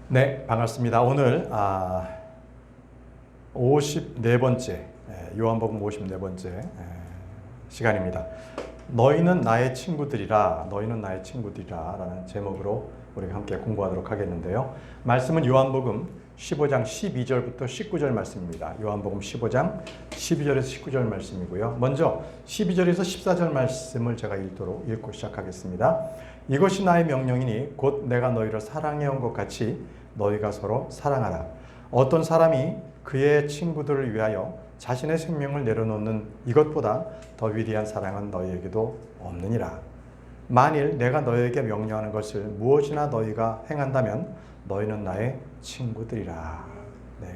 네, 반갑습니다. 오늘 54번째 요한복음 54번째 시간입니다. 너희는 나의 친구들이라, 너희는 나의 친구들이라 라는 제목으로 우리가 함께 공부하도록 하겠는데요. 말씀은 요한복음 15장 12절부터 19절 말씀입니다. 요한복음 15장 12절에서 19절 말씀이고요. 먼저 12절에서 14절 말씀을 제가 읽고 시작하겠습니다. 이것이 나의 명령이니 곧 내가 너희를 사랑해온 것 같이 너희가 서로 사랑하라. 어떤 사람이 그의 친구들을 위하여 자신의 생명을 내려놓는 이것보다 더 위대한 사랑은 너희에게도 없느니라. 만일 내가 너희에게 명령하는 것을 무엇이나 너희가 행한다면 너희는 나의 친구들이라. 네.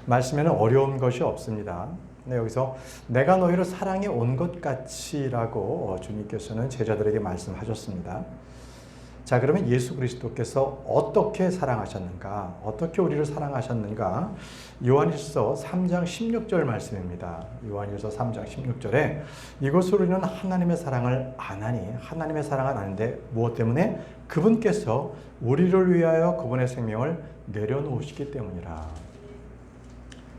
말씀에는 어려운 것이 없습니다. 네, 여기서 내가 너희를 사랑해 온 것 같이라고 주님께서는 제자들에게 말씀하셨습니다. 자, 그러면 예수 그리스도께서 어떻게 사랑하셨는가? 어떻게 우리를 사랑하셨는가? 요한일서 3장 16절 말씀입니다. 요한일서 3장 16절에 이것으로 우리는 하나님의 사랑을 아나니, 하나님의 사랑은 아는데 무엇 때문에? 그분께서 우리를 위하여 그분의 생명을 내려놓으시기 때문이라.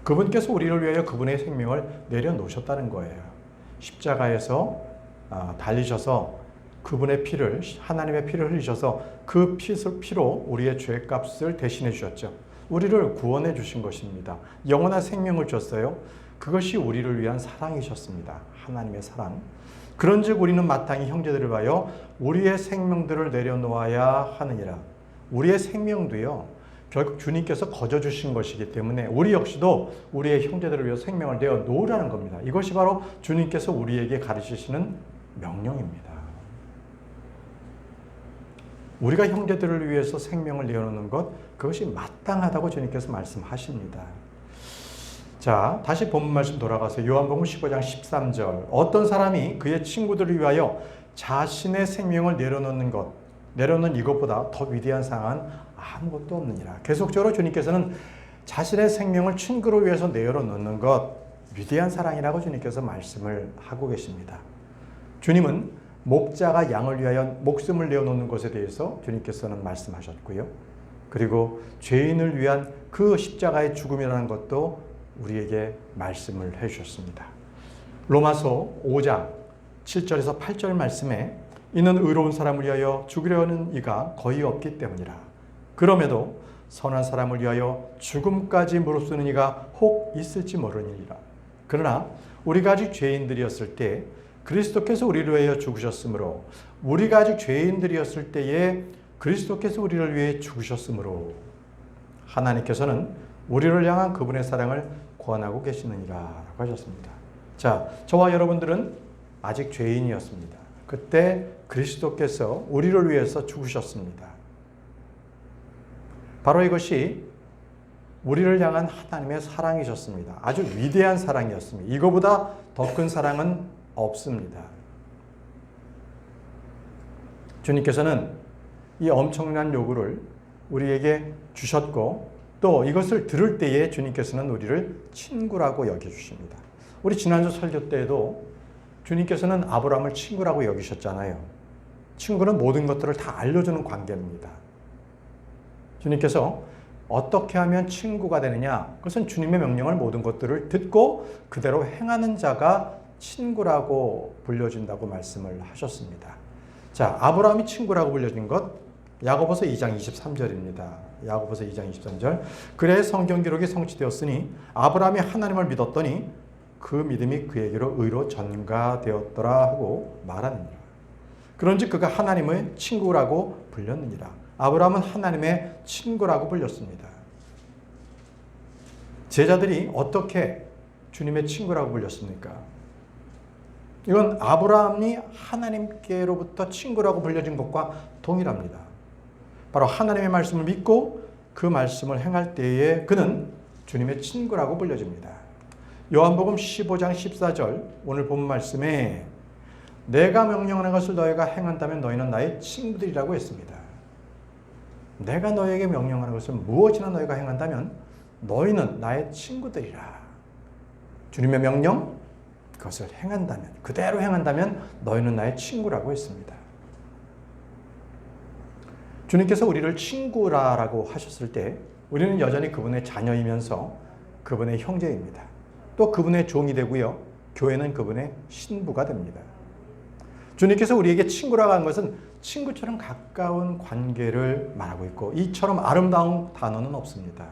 그분께서 우리를 위하여 그분의 생명을 내려놓으셨다는 거예요. 십자가에서 달리셔서 그분의 피를, 하나님의 피를 흘리셔서 그 피로 우리의 죄값을 대신해 주셨죠. 우리를 구원해 주신 것입니다. 영원한 생명을 줬어요. 그것이 우리를 위한 사랑이셨습니다. 하나님의 사랑. 그런즉 우리는 마땅히 형제들을 위하여 우리의 생명들을 내려놓아야 하느니라. 우리의 생명도요, 결국 주님께서 거저 주신 것이기 때문에 우리 역시도 우리의 형제들을 위해 생명을 내어놓으라는 겁니다. 이것이 바로 주님께서 우리에게 가르치시는 명령입니다. 우리가 형제들을 위해서 생명을 내어놓는 것, 그것이 마땅하다고 주님께서 말씀하십니다. 자, 다시 본문 말씀 돌아가서 요한복음 15장 13절. 어떤 사람이 그의 친구들을 위하여 자신의 생명을 내려놓는 이것보다 더 위대한 사랑은 아무것도 없느니라. 계속적으로 주님께서는 자신의 생명을 친구를 위해서 내어놓는 것, 위대한 사랑이라고 주님께서 말씀을 하고 계십니다. 주님은 목자가 양을 위하여 목숨을 내어놓는 것에 대해서 주님께서는 말씀하셨고요. 그리고 죄인을 위한 그 십자가의 죽음이라는 것도 우리에게 말씀을 해주셨습니다. 로마서 5장 7절에서 8절 말씀에 이는 의로운 사람을 위하여 죽으려는 이가 거의 없기 때문이라. 그럼에도 선한 사람을 위하여 죽음까지 무릅쓰는 이가 혹 있을지 모르니라. 그러나 우리가 아직 죄인들이었을 때 그리스도께서 우리를 위하여 죽으셨으므로, 우리가 아직 죄인들이었을 때에 그리스도께서 우리를 위해 죽으셨으므로 하나님께서는 우리를 향한 그분의 사랑을 권하고 계시느니라 라고 하셨습니다. 자, 저와 여러분들은 아직 죄인이었습니다. 그때 그리스도께서 우리를 위해서 죽으셨습니다. 바로 이것이 우리를 향한 하나님의 사랑이셨습니다. 아주 위대한 사랑이었습니다. 이거보다 더 큰 사랑은 없습니다. 주님께서는 이 엄청난 요구를 우리에게 주셨고, 또 이것을 들을 때에 주님께서는 우리를 친구라고 여겨주십니다. 우리 지난주 설교 때에도 주님께서는 아브라함을 친구라고 여기셨잖아요. 친구는 모든 것들을 다 알려주는 관계입니다. 주님께서 어떻게 하면 친구가 되느냐? 그것은 주님의 명령을 모든 것들을 듣고 그대로 행하는 자가 친구라고 불려진다고 말씀을 하셨습니다. 자, 아브라함이 친구라고 불려진 것, 야고보서 2장 23절입니다. 야고보서 2장 23절. 그래 성경 기록이 성취되었으니 아브라함이 하나님을 믿었더니 그 믿음이 그에게로 의로 전가되었더라 하고 말하느니라. 그런즉 그가 하나님의 친구라고 불렸느니라. 아브라함은 하나님의 친구라고 불렸습니다. 제자들이 어떻게 주님의 친구라고 불렸습니까? 이건 아브라함이 하나님께로부터 친구라고 불려진 것과 동일합니다. 바로 하나님의 말씀을 믿고 그 말씀을 행할 때에 그는 주님의 친구라고 불려집니다. 요한복음 15장 14절 오늘 본 말씀에 내가 명령하는 것을 너희가 행한다면 너희는 나의 친구들이라고 했습니다. 내가 너희에게 명령하는 것을 무엇이나 너희가 행한다면 너희는 나의 친구들이라. 주님의 명령, 그것을 행한다면, 그대로 행한다면 너희는 나의 친구라고 했습니다. 주님께서 우리를 친구라고 하셨을 때 우리는 여전히 그분의 자녀이면서 그분의 형제입니다. 또 그분의 종이 되고요. 교회는 그분의 신부가 됩니다. 주님께서 우리에게 친구라고 하는 것은 친구처럼 가까운 관계를 말하고 있고 이처럼 아름다운 단어는 없습니다.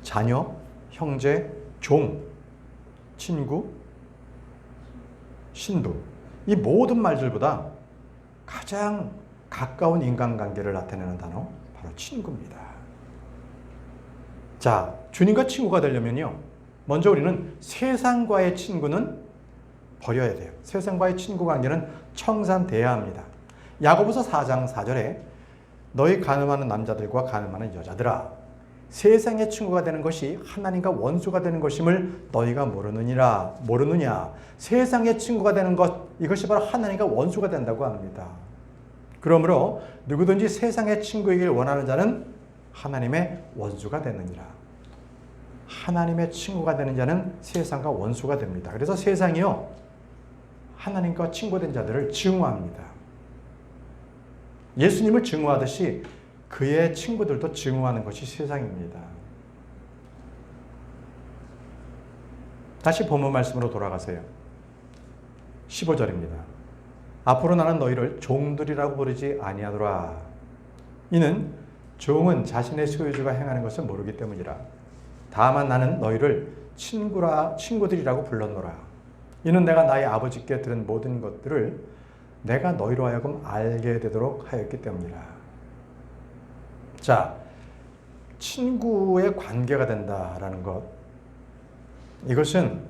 자녀, 형제, 종, 친구, 신부 이 모든 말들보다 가장 가까운 인간관계를 나타내는 단어 바로 친구입니다. 자, 주님과 친구가 되려면요. 먼저 우리는 세상과의 친구는 버려야 돼요. 세상과의 친구 관계는 청산돼야 합니다. 야고보서 4장 4절에 너희 간음하는 남자들과 간음하는 여자들아 세상의 친구가 되는 것이 하나님과 원수가 되는 것임을 너희가 모르느냐. 세상의 친구가 되는 것 이것이 바로 하나님과 원수가 된다고 합니다. 그러므로 누구든지 세상의 친구이길 원하는 자는 하나님의 원수가 되느니라. 하나님의 친구가 되는 자는 세상과 원수가 됩니다. 그래서 세상이요 하나님과 친구된 자들을 증오합니다. 예수님을 증오하듯이 그의 친구들도 증오하는 것이 세상입니다. 다시 본문 말씀으로 돌아가세요. 15절입니다. 앞으로 나는 너희를 종들이라고 부르지 아니하노라. 이는 종은 자신의 소유주가 행하는 것을 모르기 때문이라. 다만 나는 너희를 친구들이라고 불렀노라. 이는 내가 나의 아버지께 들은 모든 것들을 내가 너희로 하여금 알게 되도록 하였기 때문이라. 자, 친구의 관계가 된다라는 것. 이것은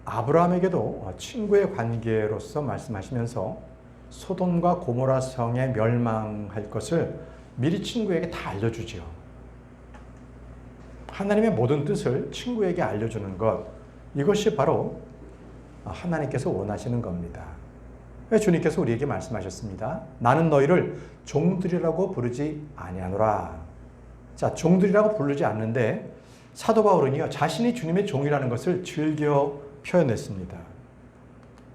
아브라함에게도 친구의 관계로서 말씀하시면서 소돔과 고모라 성에 멸망할 것을 미리 친구에게 다 알려주지요. 하나님의 모든 뜻을 친구에게 알려주는 것. 이것이 바로 하나님께서 원하시는 겁니다. 주님께서 우리에게 말씀하셨습니다. 나는 너희를 종들이라고 부르지 아니하노라. 자, 종들이라고 부르지 않는데 사도 바울은요 자신이 주님의 종이라는 것을 즐겨 표현했습니다.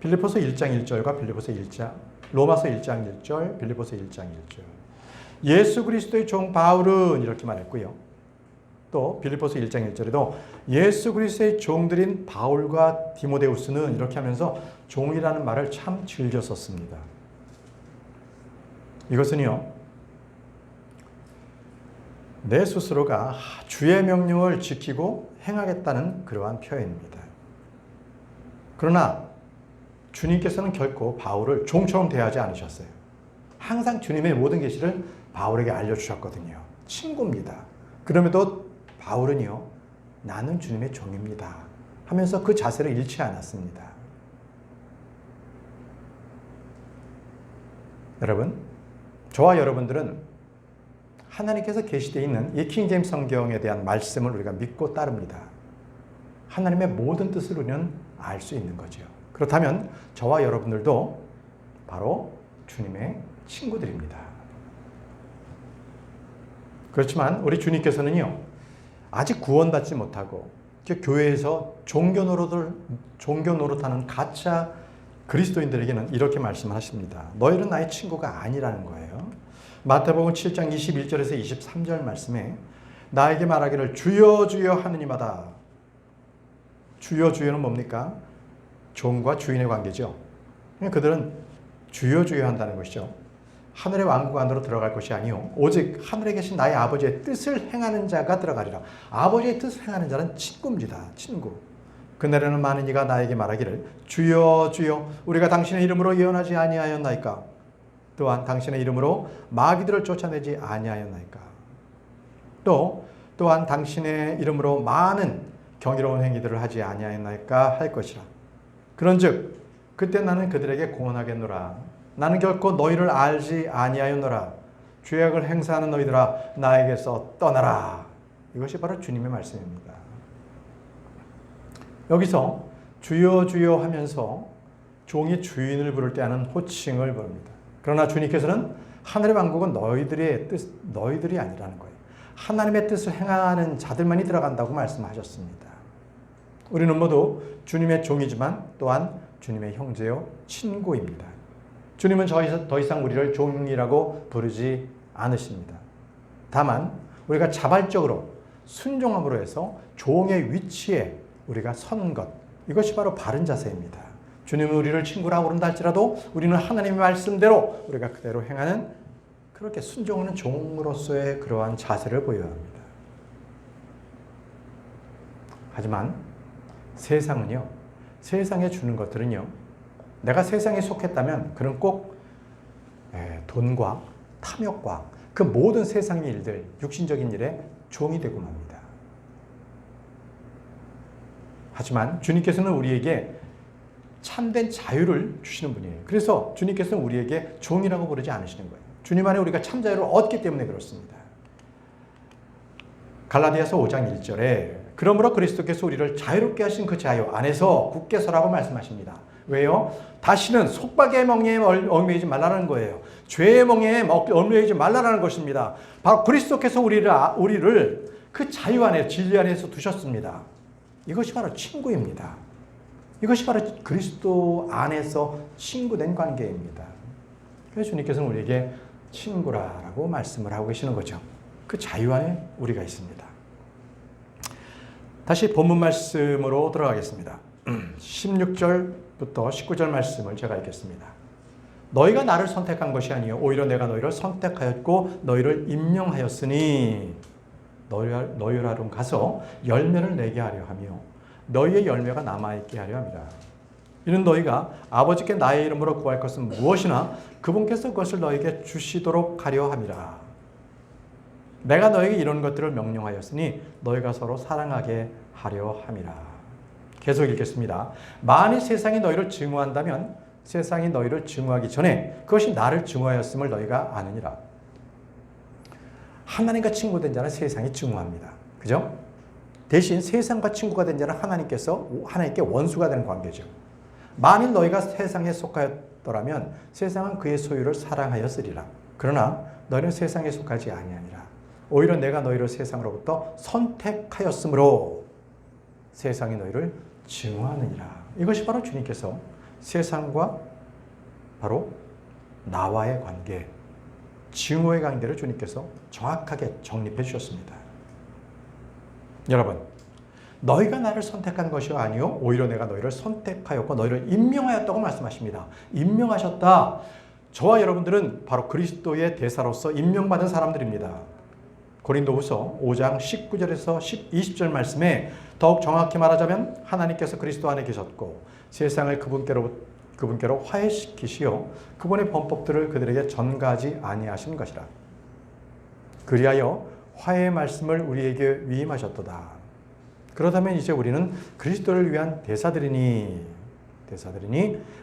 빌립보서 1장 1절과 빌립보서 1장, 로마서 1장 1절, 빌립보서 1장 1절. 예수 그리스도의 종 바울은 이렇게 말했고요. 또 빌립보서 1장 1절에도 예수 그리스도의 종들인 바울과 디모데우스는 이렇게 하면서 종이라는 말을 참 즐겨 썼습니다. 이것은요 내 스스로가 주의 명령을 지키고 행하겠다는 그러한 표현입니다. 그러나 주님께서는 결코 바울을 종처럼 대하지 않으셨어요. 항상 주님의 모든 계시를 바울에게 알려주셨거든요. 친구입니다. 그럼에도 바울은요 나는 주님의 종입니다 하면서 그 자세를 잃지 않았습니다. 여러분, 저와 여러분들은 하나님께서 계시되어 있는 이 킹제임스 성경에 대한 말씀을 우리가 믿고 따릅니다. 하나님의 모든 뜻을 우리는 알 수 있는 거죠. 그렇다면 저와 여러분들도 바로 주님의 친구들입니다. 그렇지만 우리 주님께서는요 아직 구원받지 못하고 교회에서 종교 노릇하는 가짜 그리스도인들에게는 이렇게 말씀을 하십니다. 너희는 나의 친구가 아니라는 거예요. 마태복음 7장 21절에서 23절 말씀에 나에게 말하기를 주여 주여 하느니마다. 주여 주여는 뭡니까? 종과 주인의 관계죠. 그들은 주여 주여 한다는 것이죠. 하늘의 왕국 안으로 들어갈 것이 아니요 오직 하늘에 계신 나의 아버지의 뜻을 행하는 자가 들어가리라. 아버지의 뜻을 행하는 자는 친구입니다. 친구. 그날에는 많은 이가 나에게 말하기를 주여 주여 우리가 당신의 이름으로 예언하지 아니하였나이까. 또한 당신의 이름으로 마귀들을 쫓아내지 아니하였나이까. 또한 당신의 이름으로 많은 경이로운 행위들을 하지 아니하였나이까 할 것이라. 그런즉 그때 나는 그들에게 공언하겠노라. 나는 결코 너희를 알지 아니하였노라. 죄악을 행사하는 너희들아 나에게서 떠나라. 이것이 바로 주님의 말씀입니다. 여기서 주여 주여 하면서 종이 주인을 부를 때 하는 호칭을 부릅니다. 그러나 주님께서는 하늘의 왕국은 너희들이 아니라는 거예요. 하나님의 뜻을 행하는 자들만이 들어간다고 말씀하셨습니다. 우리는 모두 주님의 종이지만 또한 주님의 형제요 친구입니다. 주님은 더 이상 우리를 종이라고 부르지 않으십니다. 다만 우리가 자발적으로 순종함으로 해서 종의 위치에 우리가 선 것, 이것이 바로 바른 자세입니다. 주님은 우리를 친구라고 부른다 할지라도 우리는 하나님의 말씀대로 우리가 그대로 행하는, 그렇게 순종하는 종으로서의 그러한 자세를 보여야 합니다. 하지만 세상은요, 세상에 주는 것들은요, 내가 세상에 속했다면 그는 꼭 돈과 탐욕과 그 모든 세상의 일들, 육신적인 일에 종이 되고 맙니다. 하지만 주님께서는 우리에게 참된 자유를 주시는 분이에요. 그래서 주님께서는 우리에게 종이라고 부르지 않으시는 거예요. 주님 안에 우리가 참 자유를 얻기 때문에 그렇습니다. 갈라디아서 5장 1절에 그러므로 그리스도께서 우리를 자유롭게 하신 그 자유 안에서 굳게 서라고 말씀하십니다. 왜요? 다시는 속박의 멍에에 얽매이지 말라는 거예요. 죄의 멍에에 얽매이지 말라는 것입니다. 바로 그리스도께서 우리를 그 자유 안에, 진리 안에서 두셨습니다. 이것이 바로 친구입니다. 이것이 바로 그리스도 안에서 친구된 관계입니다. 그래서 주님께서는 우리에게 친구라고 말씀을 하고 계시는 거죠. 그 자유 안에 우리가 있습니다. 다시 본문 말씀으로 들어가겠습니다. 16절부터 19절 말씀을 제가 읽겠습니다. 너희가 나를 선택한 것이 아니요 오히려 내가 너희를 선택하였고 너희를 임명하였으니 너희라로 가서 열매를 내게 하려 하며 너희의 열매가 남아있게 하려 합니다. 이는 너희가 아버지께 나의 이름으로 구할 것은 무엇이나 그분께서 그것을 너희에게 주시도록 하려 함이라. 내가 너희에게 이런 것들을 명령하였으니 너희가 서로 사랑하게 하려 함이라. 계속 읽겠습니다. 만일 세상이 너희를 증오한다면 세상이 너희를 증오하기 전에 그것이 나를 증오하였음을 너희가 아느니라. 하나님과 친구된 자는 세상이 증오합니다. 그죠? 대신 세상과 친구가 된 자는 하나님께 원수가 되는 관계죠. 만일 너희가 세상에 속하였더라면 세상은 그의 소유를 사랑하였으리라. 그러나 너희는 세상에 속하지 아니하니라. 오히려 내가 너희를 세상으로부터 선택하였으므로 세상이 너희를 증오하느니라. 이것이 바로 주님께서 세상과 바로 나와의 관계, 증오의 관계를 주님께서 정확하게 정립해 주셨습니다. 여러분, 너희가 나를 선택한 것이 아니요 오히려 내가 너희를 선택하였고 너희를 임명하였다고 말씀하십니다. 임명하셨다. 저와 여러분들은 바로 그리스도의 대사로서 임명받은 사람들입니다. 고린도후서 5장 19절에서 20절 말씀에 더욱 정확히 말하자면 하나님께서 그리스도 안에 계셨고 세상을 그분께로 화해시키시어 그분의 범법들을 그들에게 전가하지 아니하신 것이라. 그리하여 화해의 말씀을 우리에게 위임하셨도다. 그렇다면 이제 우리는 그리스도를 위한 대사들이니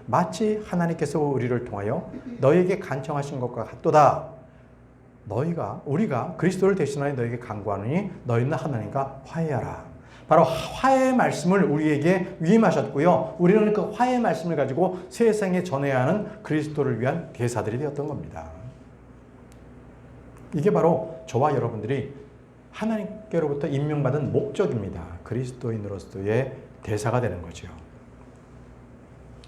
마치 하나님께서 우리를 통하여 너희에게 간청하신 것과 같도다. 우리가 그리스도를 대신하여 너희에게 간구하느니 너희는 하나님과 화해하라. 바로 화해의 말씀을 우리에게 위임하셨고요. 우리는 그 화해의 말씀을 가지고 세상에 전해야 하는 그리스도를 위한 대사들이 되었던 겁니다. 이게 바로 저와 여러분들이 하나님께로부터 임명받은 목적입니다. 그리스도인으로서의 대사가 되는 거죠.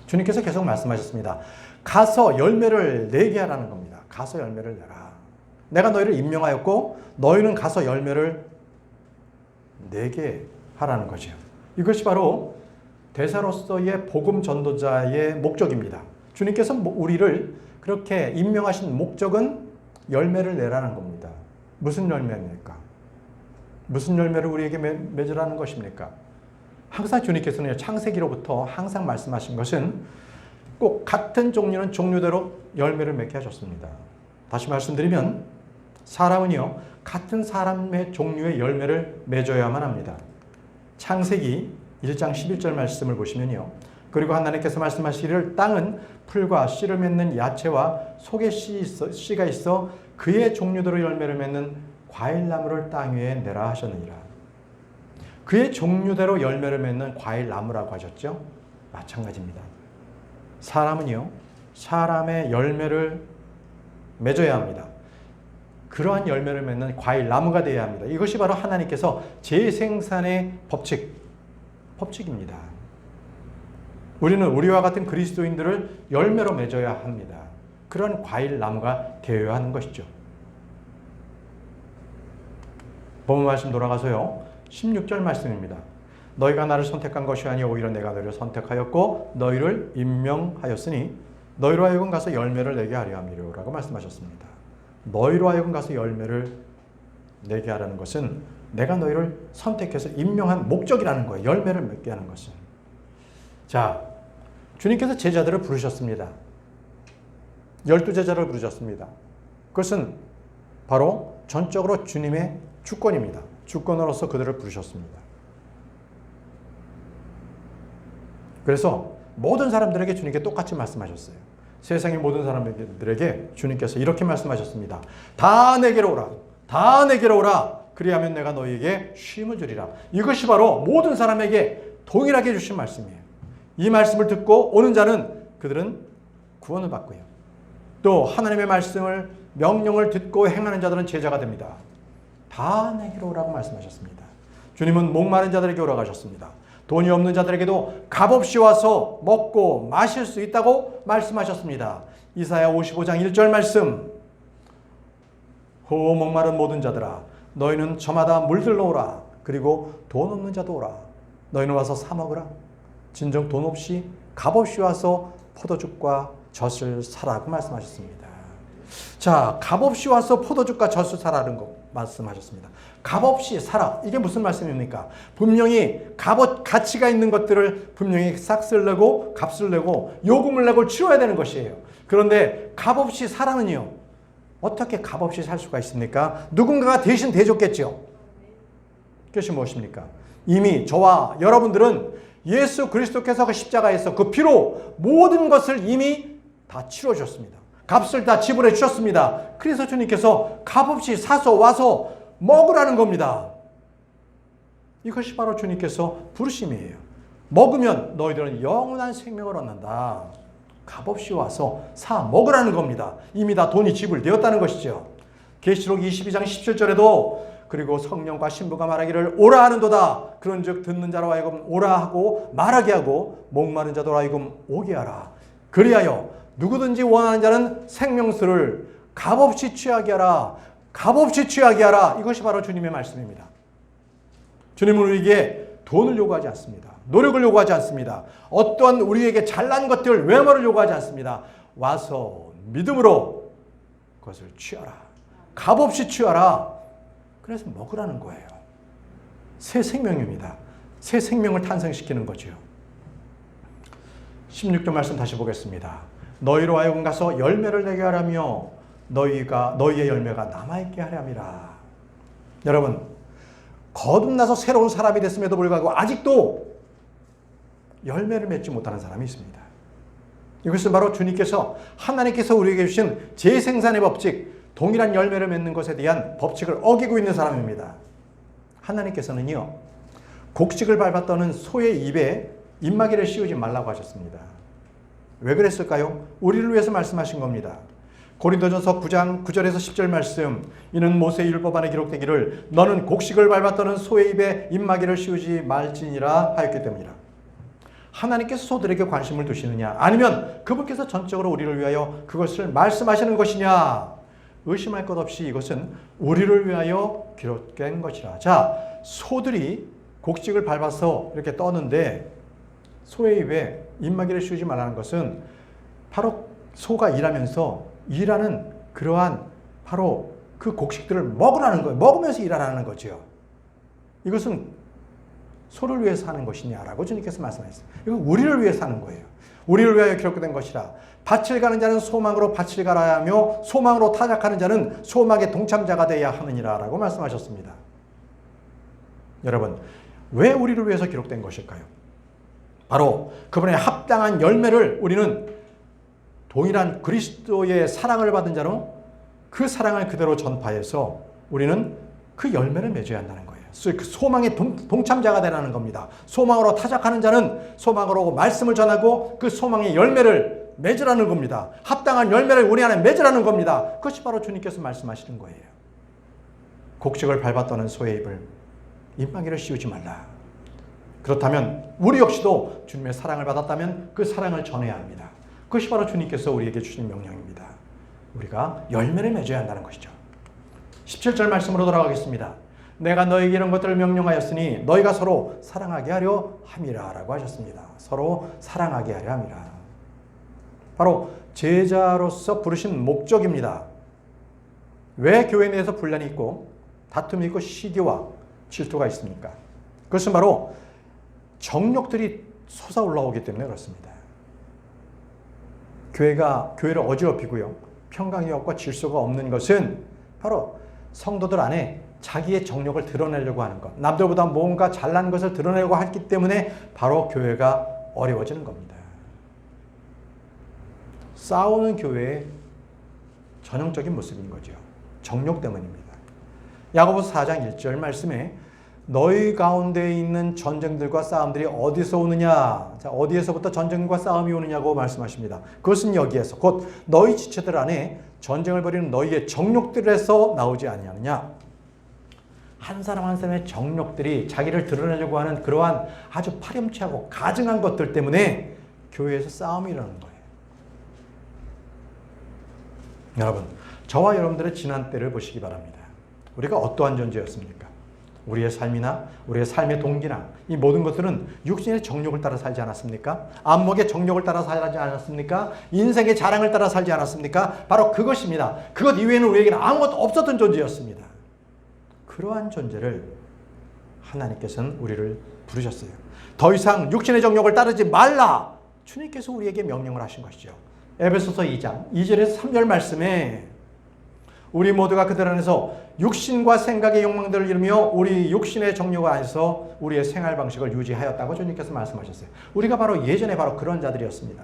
주님께서 계속 말씀하셨습니다. 가서 열매를 내게 하라는 겁니다. 가서 열매를 내라. 내가 너희를 임명하였고 너희는 가서 열매를 내게 하라는 거죠. 이것이 바로 대사로서의 복음 전도자의 목적입니다. 주님께서 우리를 그렇게 임명하신 목적은 열매를 내라는 겁니다. 무슨 열매입니까? 무슨 열매를 우리에게 맺으라는 것입니까? 항상 주님께서는 창세기로부터 항상 말씀하신 것은 꼭 같은 종류는 종류대로 열매를 맺게 하셨습니다. 다시 말씀드리면 사람은요, 같은 사람의 종류의 열매를 맺어야만 합니다. 창세기 1장 11절 말씀을 보시면요. 그리고 하나님께서 말씀하시기를 땅은 풀과 씨를 맺는 야채와 속에 씨가 있어 그의 종류대로 열매를 맺는 과일나무를 땅 위에 내라 하셨느니라. 그의 종류대로 열매를 맺는 과일나무라고 하셨죠? 마찬가지입니다. 사람은요, 사람의 열매를 맺어야 합니다. 그러한 열매를 맺는 과일나무가 되어야 합니다. 이것이 바로 하나님께서 재생산의 법칙입니다. 우리는 우리와 같은 그리스도인들을 열매로 맺어야 합니다. 그런 과일 나무가 되어야 하는 것이죠. 본문 말씀 돌아가서요. 16절 말씀입니다. 너희가 나를 선택한 것이 아니요 오히려 내가 너희를 선택하였고 너희를 임명하였으니 너희로 하여금 가서 열매를 내게 하려 함이로라고 말씀하셨습니다. 너희로 하여금 가서 열매를 내게 하라는 것은 내가 너희를 선택해서 임명한 목적이라는 거예요. 열매를 맺게 하는 것은. 자, 주님께서 제자들을 부르셨습니다. 12제자를 부르셨습니다. 그것은 바로 전적으로 주님의 주권입니다. 주권으로서 그들을 부르셨습니다. 그래서 모든 사람들에게 주님께 똑같이 말씀하셨어요. 세상의 모든 사람들에게 주님께서 이렇게 말씀하셨습니다. 다 내게로 오라. 다 내게로 오라. 그리하면 내가 너희에게 쉼을 주리라. 이것이 바로 모든 사람에게 동일하게 해주신 말씀이에요. 이 말씀을 듣고 오는 자는 그들은 구원을 받고요. 또 하나님의 말씀을 명령을 듣고 행하는 자들은 제자가 됩니다. 다 내게로 오라고 말씀하셨습니다. 주님은 목마른 자들에게 오라고 하셨습니다. 돈이 없는 자들에게도 값없이 와서 먹고 마실 수 있다고 말씀하셨습니다. 이사야 55장 1절 말씀. 호 목마른 모든 자들아 너희는 저마다 물들러 오라. 그리고 돈 없는 자도 오라. 너희는 와서 사 먹으라. 진정 돈 없이 값없이 와서 포도죽과 젖을 사라고 말씀하셨습니다. 자, 값없이 와서 포도죽과 젖을 사라는 거 말씀하셨습니다. 값없이 사라. 이게 무슨 말씀입니까? 분명히 가치가 있는 것들을 분명히 싹을 내고 값을 내고 요금을 내고 치러야 되는 것이에요. 그런데 값없이 사라는요. 어떻게 값없이 살 수가 있습니까? 누군가가 대신 대줬겠죠. 그것이 무엇입니까? 이미 저와 여러분들은 예수 그리스도께서 그 십자가에서 그 피로 모든 것을 이미 다 치러주셨습니다. 값을 다 지불해 주셨습니다. 그래서 주님께서 값없이 사서 와서 먹으라는 겁니다. 이것이 바로 주님께서 부르심이에요. 먹으면 너희들은 영원한 생명을 얻는다. 값없이 와서 사 먹으라는 겁니다. 이미 다 돈이 지불되었다는 것이죠. 계시록 22장 17절에도 그리고 성령과 신부가 말하기를 오라 하는도다. 그런즉 듣는 자로 하여금 오라 하고 말하게 하고 목마른 자로 하여금 오게 하라. 그리하여 누구든지 원하는 자는 생명수를 값없이 취하게 하라. 값없이 취하게 하라. 이것이 바로 주님의 말씀입니다. 주님은 우리에게 돈을 요구하지 않습니다. 노력을 요구하지 않습니다. 어떠한 우리에게 잘난 것들, 외모를 요구하지 않습니다. 와서 믿음으로 그것을 취하라. 값없이 취하라. 그래서 먹으라는 거예요. 새 생명입니다. 새 생명을 탄생시키는 거죠. 16절 말씀 다시 보겠습니다. 너희로 하여금 가서 열매를 내게 하라며 너희의 열매가 남아있게 하렴이라. 여러분, 거듭나서 새로운 사람이 됐음에도 불구하고 아직도 열매를 맺지 못하는 사람이 있습니다. 이것은 바로 주님께서 하나님께서 우리에게 주신 재생산의 법칙, 동일한 열매를 맺는 것에 대한 법칙을 어기고 있는 사람입니다. 하나님께서는요, 곡식을 밟았다는 소의 입에 입마개를 씌우지 말라고 하셨습니다. 왜 그랬을까요? 우리를 위해서 말씀하신 겁니다. 고린도전서 9장 9절에서 10절 말씀. 이는 모세의 율법 안에 기록되기를 너는 곡식을 밟았다는 소의 입에 입마개를 씌우지 말지니라 하였기 때문이라. 하나님께서 소들에게 관심을 두시느냐? 아니면 그분께서 전적으로 우리를 위하여 그것을 말씀하시는 것이냐? 의심할 것 없이 이것은 우리를 위하여 기록된 것이라. 자, 소들이 곡식을 밟아서 이렇게 떠는데 소의 입에 입마개를 씌우지 말라는 것은 바로 소가 일하면서 일하는 그러한 바로 그 곡식들을 먹으라는 거예요. 먹으면서 일하라는 거죠. 이것은 소를 위해서 하는 것이냐라고 주님께서 말씀하셨어요. 이건 우리를 위해서 하는 거예요. 우리를 위하여 기록된 것이라. 밭을 가는 자는 소망으로 밭을 갈아야 하며 소망으로 타작하는 자는 소망의 동참자가 되어야 하느니라 라고 말씀하셨습니다. 여러분, 왜 우리를 위해서 기록된 것일까요? 바로 그분의 합당한 열매를 우리는 동일한 그리스도의 사랑을 받은 자로 그 사랑을 그대로 전파해서 우리는 그 열매를 맺어야 한다는 거예요. 그 소망의 동참자가 되라는 겁니다. 소망으로 타작하는 자는 소망으로 말씀을 전하고 그 소망의 열매를 맺으라는 겁니다. 합당한 열매를 우리 안에 맺으라는 겁니다. 그것이 바로 주님께서 말씀하시는 거예요. 곡식을 밟았다는 소의 입을 입마개를 씌우지 말라. 그렇다면 우리 역시도 주님의 사랑을 받았다면 그 사랑을 전해야 합니다. 그것이 바로 주님께서 우리에게 주신 명령입니다. 우리가 열매를 맺어야 한다는 것이죠. 17절 말씀으로 돌아가겠습니다. 내가 너에게 이런 것들을 명령하였으니 너희가 서로 사랑하게 하려 함이라 라고 하셨습니다. 서로 사랑하게 하려 함이라. 바로 제자로서 부르신 목적입니다. 왜 교회 내에서 분란이 있고 다툼이 있고 시기와 질투가 있습니까? 그것은 바로 정욕들이 솟아올라오기 때문에 그렇습니다. 교회를 어지럽히고요. 평강이었고 질서가 없는 것은 바로 성도들 안에 자기의 정욕을 드러내려고 하는 것, 남들보다 뭔가 잘난 것을 드러내려고 했기 때문에 바로 교회가 어려워지는 겁니다. 싸우는 교회의 전형적인 모습인 거죠. 정욕 때문입니다. 야고보서 4장 1절 말씀에 너희 가운데 있는 전쟁들과 싸움들이 어디서 오느냐? 자, 어디에서부터 전쟁과 싸움이 오느냐고 말씀하십니다. 그것은 여기에서 곧 너희 지체들 안에 전쟁을 벌이는 너희의 정욕들에서 나오지 아니하느냐? 한 사람 한 사람의 정욕들이 자기를 드러내려고 하는 그러한 아주 파렴치하고 가증한 것들 때문에 교회에서 싸움이 일어나는 거예요. 여러분, 저와 여러분들의 지난 때를 보시기 바랍니다. 우리가 어떠한 존재였습니까? 우리의 삶이나 우리의 삶의 동기나 이 모든 것들은 육신의 정욕을 따라 살지 않았습니까? 안목의 정욕을 따라 살지 않았습니까? 인생의 자랑을 따라 살지 않았습니까? 바로 그것입니다. 그것 이외에는 우리에게는 아무것도 없었던 존재였습니다. 그러한 존재를 하나님께서는 우리를 부르셨어요. 더 이상 육신의 정욕을 따르지 말라! 주님께서 우리에게 명령을 하신 것이죠. 에베소서 2장 2절에서 3절 말씀에 우리 모두가 그들 안에서 육신과 생각의 욕망들을 이루며 우리 육신의 정욕 안에서 우리의 생활 방식을 유지하였다고 주님께서 말씀하셨어요. 우리가 바로 예전에 바로 그런 자들이었습니다.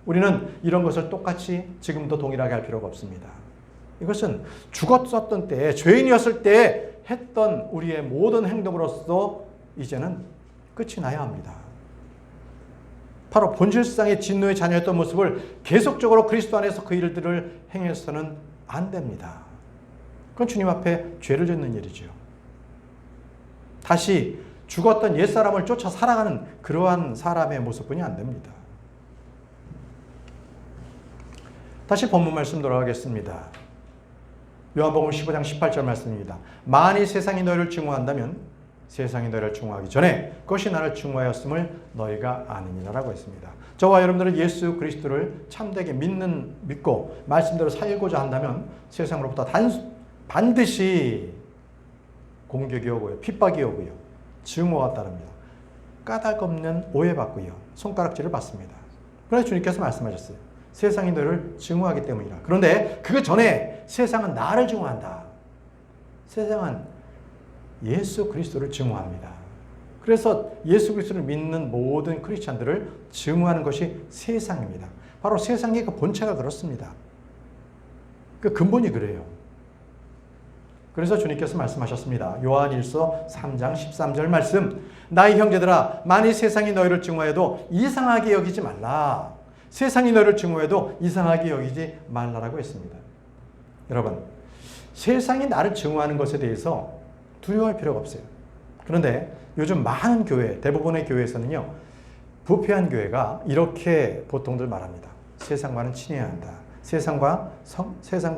우리는 이런 것을 똑같이 지금도 동일하게 할 필요가 없습니다. 이것은 죽었었던 때에 죄인이었을 때 했던 우리의 모든 행동으로서 이제는 끝이 나야 합니다. 바로 본질상의 진노의 자녀였던 모습을 계속적으로 그리스도 안에서 그 일들을 행해서는 안 됩니다. 그건 주님 앞에 죄를 짓는 일이죠. 다시 죽었던 옛사람을 쫓아 살아가는 그러한 사람의 모습뿐이 안 됩니다. 다시 본문 말씀 돌아가겠습니다. 요한복음 15장 18절 말씀입니다. 만일 세상이 너희를 증오한다면 세상이 너희를 증오하기 전에 그것이 나를 증오하였음을 너희가 아느니라 라고 했습니다. 저와 여러분들은 예수 그리스도를 참되게 믿고 말씀대로 살고자 한다면 세상으로부터 반드시 공격이 오고요. 핍박이 오고요. 증오가 따릅니다. 까닭없는 오해받고요. 손가락질을 받습니다. 그래서 주님께서 말씀하셨어요. 세상이 너를 증오하기 때문이라. 그런데 그 전에 세상은 나를 증오한다. 세상은 예수 그리스도를 증오합니다. 그래서 예수 그리스도를 믿는 모든 크리스찬들을 증오하는 것이 세상입니다. 바로 세상의 그 본체가 그렇습니다. 그 근본이 그래요. 그래서 주님께서 말씀하셨습니다. 요한일서 3장 13절 말씀. 나의 형제들아, 만일 세상이 너희를 증오해도 이상하게 여기지 말라. 세상이 너희를 증오해도 이상하게 여기지 말라라고 했습니다. 여러분, 세상이 나를 증오하는 것에 대해서 두려워할 필요가 없어요. 그런데 요즘 많은 교회, 대부분의 교회에서는요, 부패한 교회가 이렇게 보통들 말합니다. 세상과는 친해야 한다. 세상과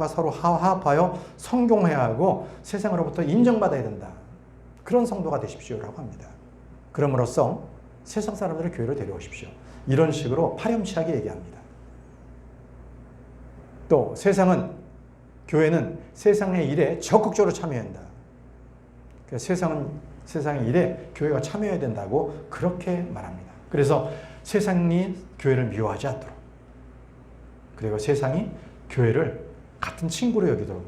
서로 화합하여 성공해야 하고 세상으로부터 인정받아야 된다. 그런 성도가 되십시오라고 합니다. 그럼으로써 세상 사람들을 교회로 데려오십시오. 이런 식으로 파렴치하게 얘기합니다. 또 교회는 세상의 일에 적극적으로 참여해야 한다. 세상의 일에 교회가 참여해야 된다고 그렇게 말합니다. 그래서 세상이 교회를 미워하지 않도록, 그리고 세상이 교회를 같은 친구로 여기도록,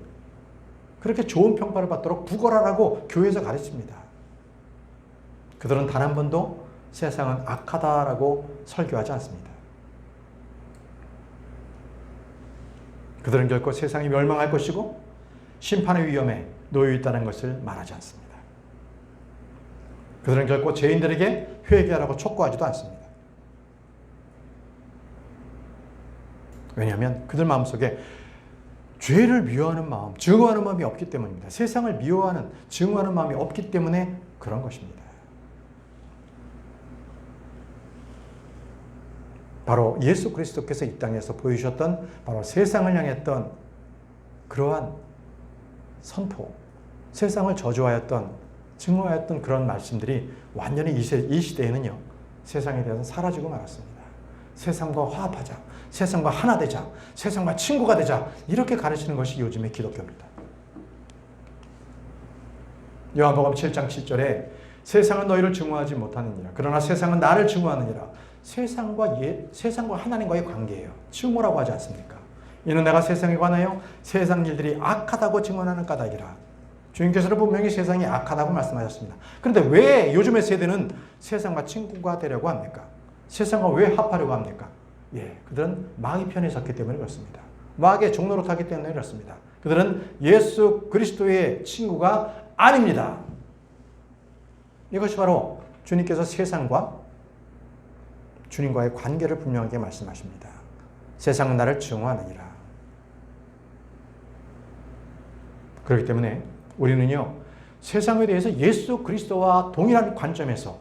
그렇게 좋은 평가를 받도록 구걸하라고 교회에서 가르칩니다. 그들은 단 한 번도 세상은 악하다라고 설교하지 않습니다. 그들은 결코 세상이 멸망할 것이고 심판의 위험에 놓여 있다는 것을 말하지 않습니다. 그들은 결코 죄인들에게 회개하라고 촉구하지도 않습니다. 왜냐하면 그들 마음속에 죄를 미워하는 마음, 증오하는 마음이 없기 때문입니다. 세상을 미워하는, 증오하는 마음이 없기 때문에 그런 것입니다. 바로 예수 그리스도께서 이 땅에서 보여주셨던 바로 세상을 향했던 그러한 선포, 세상을 저주하였던, 증오하였던 그런 말씀들이 완전히 이 시대에는요, 세상에 대해서 사라지고 말았습니다. 세상과 화합하자, 세상과 하나 되자, 세상과 친구가 되자, 이렇게 가르치는 것이 요즘의 기독교입니다. 요한복음 7장 7절에 세상은 너희를 증오하지 못하느니라. 그러나 세상은 나를 증오하느니라. 세상과 하나님과의 관계예요. 증오라고 하지 않습니까? 이는 내가 세상에 관하여 세상 일들이 악하다고 증언하는 까닭이라. 주님께서는 분명히 세상이 악하다고 말씀하셨습니다. 그런데 왜 요즘의 세대는 세상과 친구가 되려고 합니까? 세상과 왜 합하려고 합니까? 그들은 마귀 편에 섰기 때문에 그렇습니다. 마귀의 종로로 타기 때문에 그렇습니다. 그들은 예수 그리스도의 친구가 아닙니다. 이것이 바로 주님께서 세상과 주님과의 관계를 분명하게 말씀하십니다. 세상은 나를 증오하느니라. 그렇기 때문에 우리는요, 세상에 대해서 예수 그리스도와 동일한 관점에서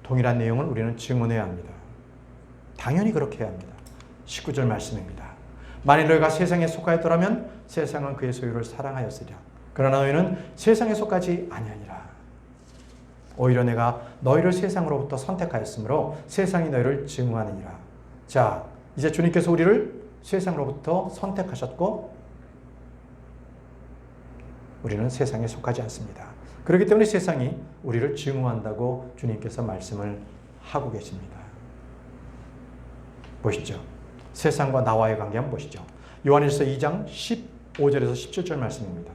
동일한 내용을 우리는 증언해야 합니다. 당연히 그렇게 해야 합니다. 19절 말씀입니다. 만일 너희가 세상에 속하였더라면 세상은 그의 소유를 사랑하였으리라. 그러나 너희는 세상에 속하지 아니하니라. 오히려 내가 너희를 세상으로부터 선택하였으므로 세상이 너희를 증오하느니라. 자, 이제 주님께서 우리를 세상으로부터 선택하셨고 우리는 세상에 속하지 않습니다. 그렇기 때문에 세상이 우리를 증오한다고 주님께서 말씀을 하고 계십니다. 보시죠. 세상과 나와의 관계 한번 보시죠. 요한일서 2장 15절에서 17절 말씀입니다.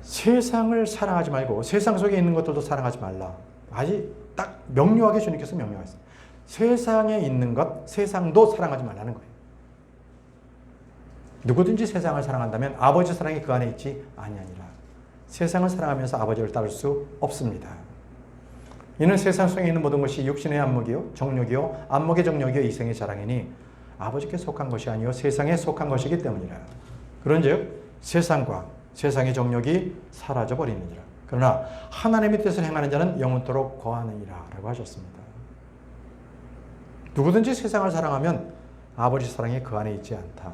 세상을 사랑하지 말고 세상 속에 있는 것들도 사랑하지 말라. 아주 딱 명료하게 주님께서 명령하셨어요. 세상에 있는 것, 세상도 사랑하지 말라는 거예요. 누구든지 세상을 사랑한다면 아버지 사랑이 그 안에 있지 아니하니라. 세상을 사랑하면서 아버지를 따를 수 없습니다. 이는 세상 속에 있는 모든 것이 육신의 안목이요 정욕이요 안목의 정욕이요 이생의 자랑이니 아버지께 속한 것이 아니요 세상에 속한 것이기 때문이라. 그런즉 세상과 세상의 정욕이 사라져 버리느니라. 그러나 하나님의 뜻을 행하는 자는 영원토록 거하느니라 라고 하셨습니다. 누구든지 세상을 사랑하면 아버지 사랑이 그 안에 있지 않다.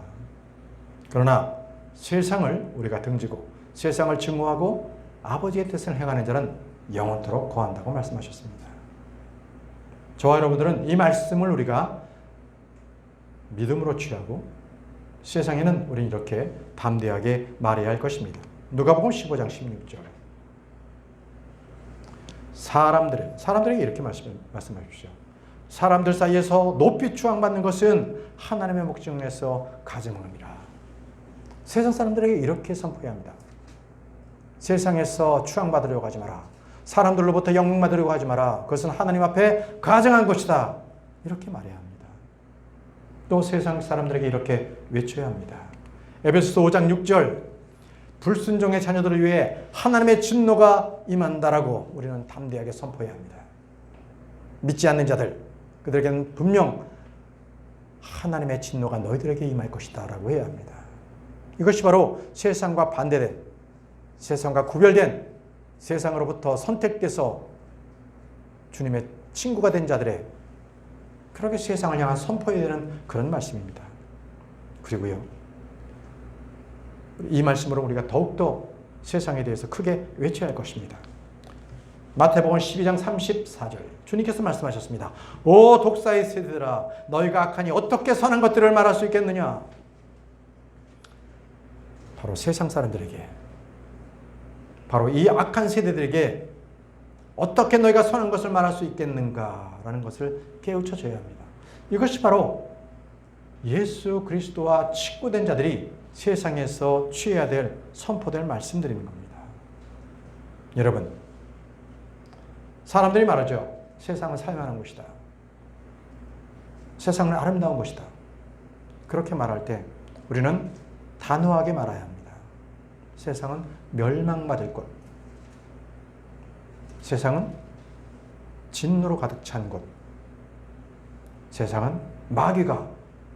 그러나 세상을 우리가 등지고 세상을 증오하고 아버지의 뜻을 행하는 자는 영원토록 거한다고 말씀하셨습니다. 저와 여러분들은 이 말씀을 우리가 믿음으로 취하고 세상에는 우리는 이렇게 담대하게 말해야 할 것입니다. 누가복음 15장 16절. 사람들에게 이렇게 말씀하십시오. 사람들 사이에서 높이 추앙받는 것은 하나님의 목적에서 가증함이라. 세상 사람들에게 이렇게 선포해야 합니다. 세상에서 추앙받으려고 하지 마라. 사람들로부터 영광받으려고 하지 마라. 그것은 하나님 앞에 가증한 것이다. 이렇게 말해야 합니다. 또 세상 사람들에게 이렇게 외쳐야 합니다. 에베소서 5장 6절. 불순종의 자녀들을 위해 하나님의 진노가 임한다라고 우리는 담대하게 선포해야 합니다. 믿지 않는 자들, 그들에게는 분명 하나님의 진노가 너희들에게 임할 것이다 라고 해야 합니다. 이것이 바로 세상과 반대된, 세상과 구별된, 세상으로부터 선택돼서 주님의 친구가 된 자들의 그렇게 세상을 향한 선포해야 되는 그런 말씀입니다. 그리고요, 이 말씀으로 우리가 더욱더 세상에 대해서 크게 외쳐야 할 것입니다. 마태복음 12장 34절 주님께서 말씀하셨습니다. 오 독사의 세대들아, 너희가 악하니 어떻게 선한 것들을 말할 수 있겠느냐. 바로 세상 사람들에게, 바로 이 악한 세대들에게 어떻게 너희가 선한 것을 말할 수 있겠는가라는 것을 깨우쳐 줘야 합니다. 이것이 바로 예수 그리스도와 친구된 자들이 세상에서 취해야 될, 선포될 말씀드리는 겁니다. 여러분, 사람들이 말하죠. 세상은 살만한 곳이다. 세상은 아름다운 곳이다. 그렇게 말할 때 우리는 단호하게 말해야 합니다. 세상은 멸망받을 곳. 세상은 진노로 가득 찬 곳. 세상은 마귀가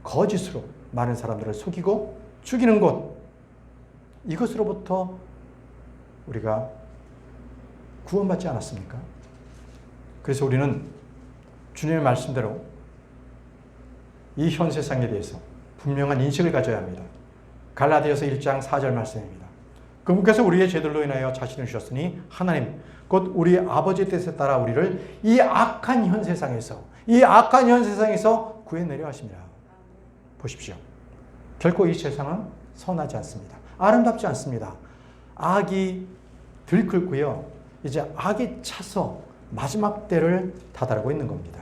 거짓으로 많은 사람들을 속이고 죽이는 곳. 이것으로부터 우리가 구원받지 않았습니까? 그래서 우리는 주님의 말씀대로 이 현 세상에 대해서 분명한 인식을 가져야 합니다. 갈라디아서 1장 4절 말씀입니다. 그분께서 우리의 죄들로 인하여 자신을 주셨으니 하나님 곧 우리 아버지의 뜻에 따라 우리를 이 악한 현 세상에서 구해내려 하십니다. 보십시오. 결코 이 세상은 선하지 않습니다. 아름답지 않습니다. 악이 들끓고요. 이제 악이 차서 마지막 때를 다다르고 있는 겁니다.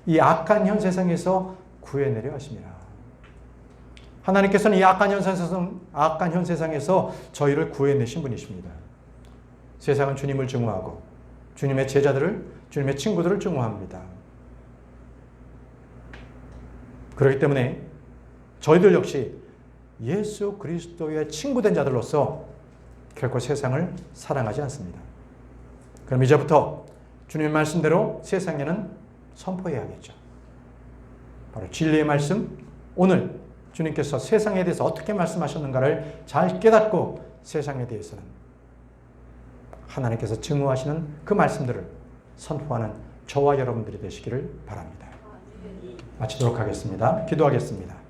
이 악한 현 세상에서 구해내려 하십니다. 하나님께서는 이 악한 현 세상에서 저희를 구해내신 분이십니다. 세상은 주님을 증오하고 주님의 제자들을, 주님의 친구들을 증오합니다. 그렇기 때문에 저희들 역시 예수 그리스도의 친구된 자들로서 결코 세상을 사랑하지 않습니다. 그럼 이제부터 주님의 말씀대로 세상에는 선포해야겠죠. 바로 진리의 말씀, 오늘 주님께서 세상에 대해서 어떻게 말씀하셨는가를 잘 깨닫고 세상에 대해서는 하나님께서 증오하시는 그 말씀들을 선포하는 저와 여러분들이 되시기를 바랍니다. 마치도록 하겠습니다. 기도하겠습니다.